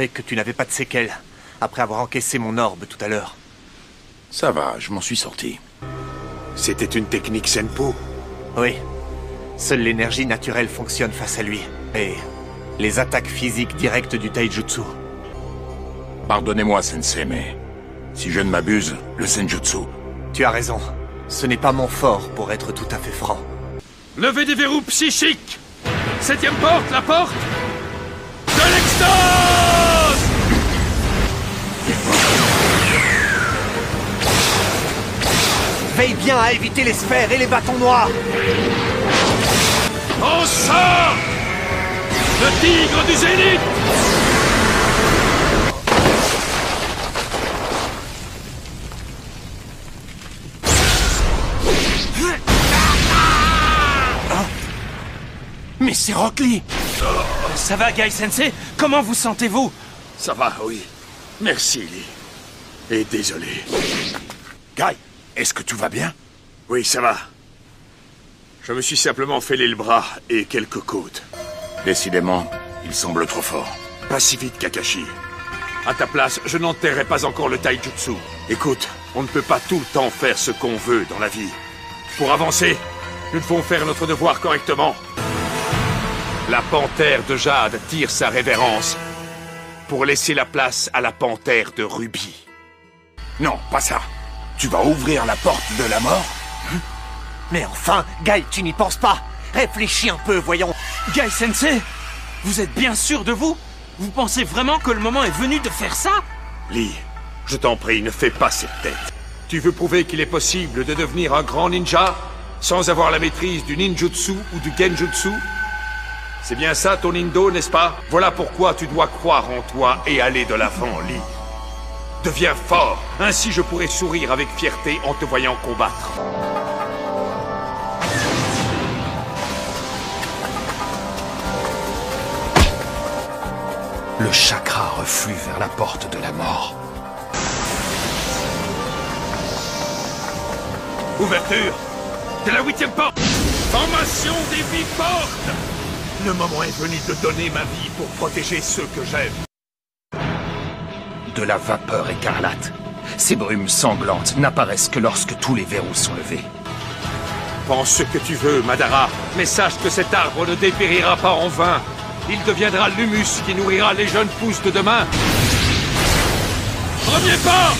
m'assurer que tu n'avais pas de séquelles, après avoir encaissé mon orbe tout à l'heure. Ça va, je m'en suis sorti. C'était une technique Senpu. Oui. Seule l'énergie naturelle fonctionne face à lui. Et les attaques physiques directes du taijutsu. Pardonnez-moi, Sensei, mais... si je ne m'abuse, le Senjutsu... Tu as raison. Ce n'est pas mon fort, pour être tout à fait franc. Levez des verrous psychiques. 7e porte, la porte de l'extase. Veille bien à éviter les sphères et les bâtons noirs. On sort le tigre du zénith. Mais c'est Rock Lee! Ça va, Guy Sensei? Comment vous sentez-vous? Ça va, oui. Merci, Lee. Et désolé. Guy, est-ce que tout va bien? Oui, ça va. Je me suis simplement fêlé le bras et quelques côtes. Décidément, il semble trop fort. Pas si vite, Kakashi. À ta place, je n'enterrerai pas encore le taijutsu. Écoute, on ne peut pas tout le temps faire ce qu'on veut dans la vie. Pour avancer, nous devons faire notre devoir correctement. La panthère de jade tire sa révérence pour laisser la place à la panthère de rubis. Non, pas ça. Tu vas ouvrir la porte de la mort? Mais enfin, Guy, tu n'y penses pas. Réfléchis un peu, voyons. Guy Sensei, vous êtes bien sûr de vous? Vous pensez vraiment que le moment est venu de faire ça? Lee, je t'en prie, ne fais pas cette tête. Tu veux prouver qu'il est possible de devenir un grand ninja sans avoir la maîtrise du ninjutsu ou du genjutsu? C'est bien ça ton indo, n'est-ce pas? Voilà pourquoi tu dois croire en toi et aller de l'avant, Lee. Deviens fort, ainsi je pourrai sourire avec fierté en te voyant combattre. Le chakra reflue vers la porte de la mort. Ouverture de la 8e porte. Formation des 8 portes. Le moment est venu de donner ma vie pour protéger ceux que j'aime. De la vapeur écarlate. Ces brumes sanglantes n'apparaissent que lorsque tous les verrous sont levés. Pense ce que tu veux, Madara, mais sache que cet arbre ne dépérira pas en vain. Il deviendra l'humus qui nourrira les jeunes pousses de demain. Premier pas!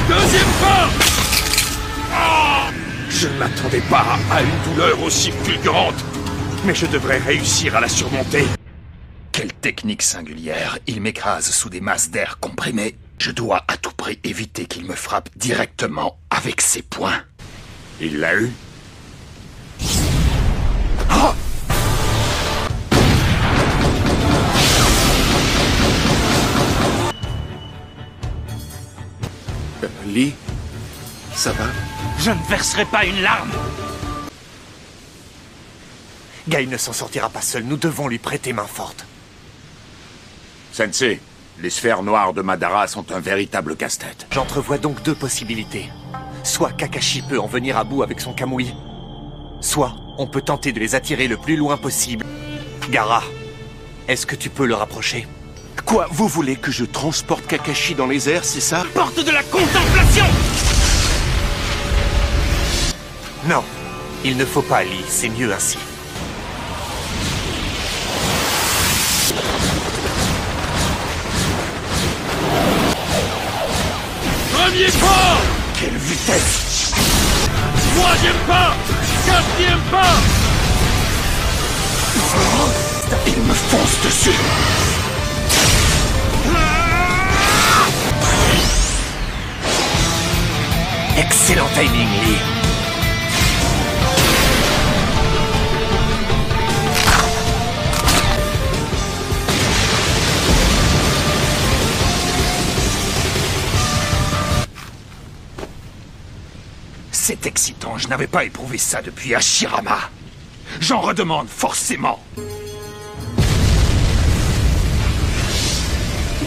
Deuxième pas! Je ne m'attendais pas à une douleur aussi fulgurante, mais je devrais réussir à la surmonter. Quelle technique singulière. Il m'écrase sous des masses d'air comprimées. Je dois à tout prix éviter qu'il me frappe directement avec ses poings. Il l'a eu? Ah! Lee? Ça va? Je ne verserai pas une larme. Guy ne s'en sortira pas seul, nous devons lui prêter main forte. Sensei, les sphères noires de Madara sont un véritable casse-tête. J'entrevois donc deux possibilités. Soit Kakashi peut en venir à bout avec son Kamui, soit on peut tenter de les attirer le plus loin possible. Gaara, est-ce que tu peux le rapprocher? Quoi, vous voulez que je transporte Kakashi dans les airs, c'est ça? Porte de la contemplation! Non, il ne faut pas, Lee, c'est mieux ainsi. Premier pas! Quelle vitesse! Troisième pas! Quatrième pas! Il me fonce dessus! Excellent timing, Lee. C'est excitant, je n'avais pas éprouvé ça depuis Hashirama. J'en redemande forcément.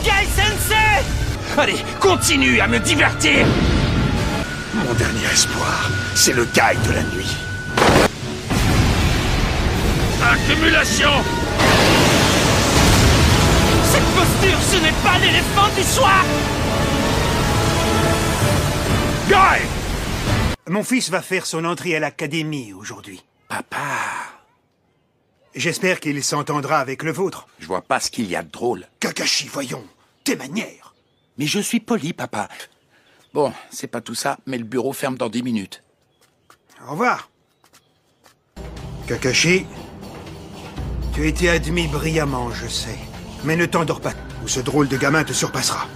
Guy Sensei! Allez, continue à me divertir! Mon dernier espoir, c'est le guide de la nuit. Accumulation! Cette posture, ce n'est pas l'éléphant du soir! Guy! Mon fils va faire son entrée à l'académie aujourd'hui. Papa, J'espère qu'il s'entendra avec le vôtre. je vois pas ce qu'il y a de drôle. Kakashi, voyons, tes manières. Mais je suis poli, papa. Bon, c'est pas tout ça, mais le bureau ferme dans 10 minutes. Au revoir. Kakashi, tu as été admis brillamment, je sais. Mais ne t'endors pas, ou ce drôle de gamin te surpassera.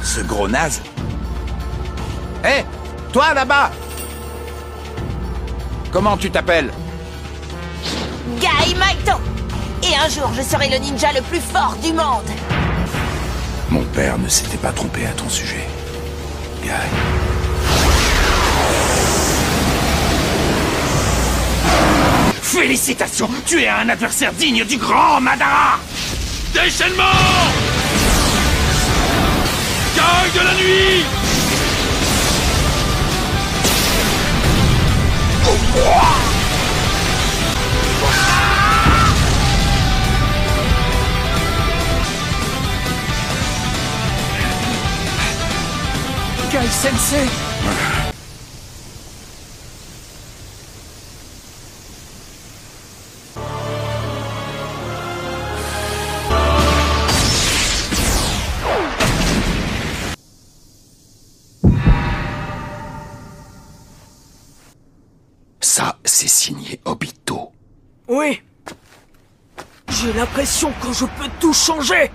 Ce gros naze. Hé, toi là-bas! Comment tu t'appelles? Gai Maito. Et un jour, je serai le ninja le plus fort du monde. Mon père ne s'était pas trompé à ton sujet. Guy. Félicitations! Tu es un adversaire digne du grand Madara! Déchaînement! Guy de la nuit! Gai Sensei! Ça, c'est signé Obito. Oui! J'ai l'impression que je peux tout changer!